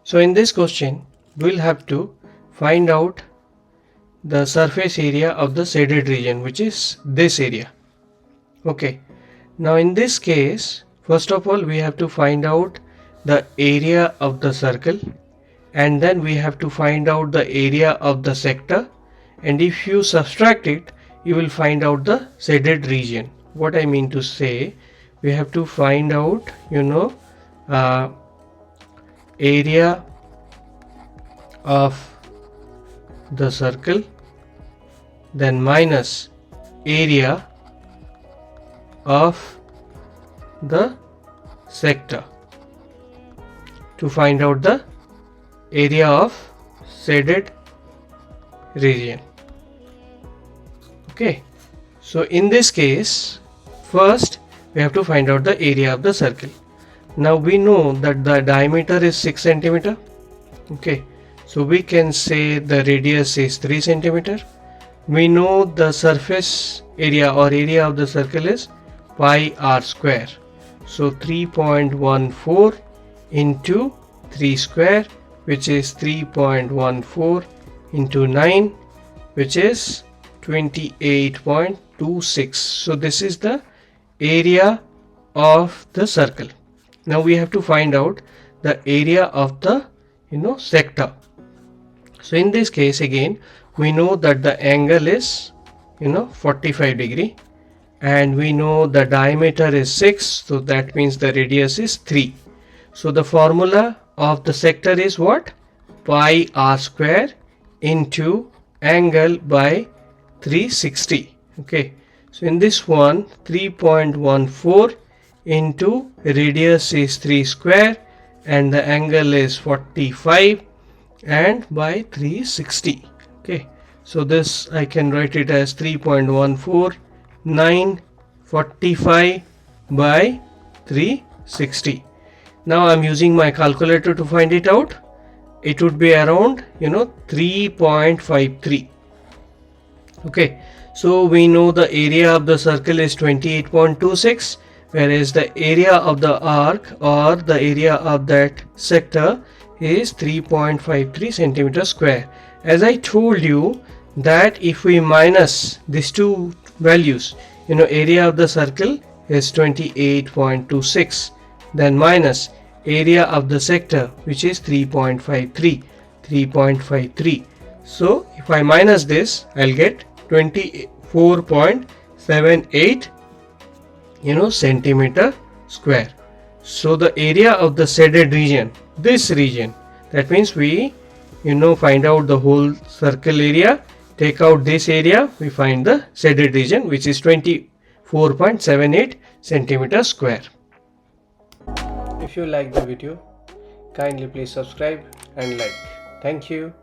So in this question, we'll have to find out the surface area of the shaded region, which is this area. Okay. Now in this case, first of all, we have to find out the area of the circle, and then we have to find out the area of the sector, and if you subtract it, you will find out the shaded region. What I mean to say, we have to find out area of the circle, then minus area of the sector to find out the area of shaded region. Okay, so in this case, first we have to find out the area of the circle. Now we know that the diameter is 6 centimeter. Okay, so we can say the radius is 3 centimeter. We know the surface area or area of the circle is pi r square. So 3.14 into 3 square, which is 3.14 into 9, which is 28.26. So this is the area of the circle. Now we have to find out the area of the sector. So in this case, again, we know that the angle is 45 degree, and we know the diameter is 6, so that means the radius is 3. So the formula of the sector is what? Pi r square into angle by 360. Okay, so in this one, 3.14 into radius is 3 square, and the angle is 45, and by 360. Okay, so this I can write it as 3.14 945 by 360. Now I'm using my calculator to find it out. It would be around 3.53. Okay, so we know the area of the circle is 28.26, whereas the area of the arc or the area of that sector is 3.53 centimeter square. As I told you that if we minus these two values, area of the circle is 28.26, then minus area of the sector, which is 3.53. So if I minus this, I'll get 24.78 centimeter square. So the area of the shaded region, this region, that means we find out the whole circle area, take out this area, we find the shaded region, which is 24.78 centimeter square. If you like the video, kindly please subscribe and like. Thank you.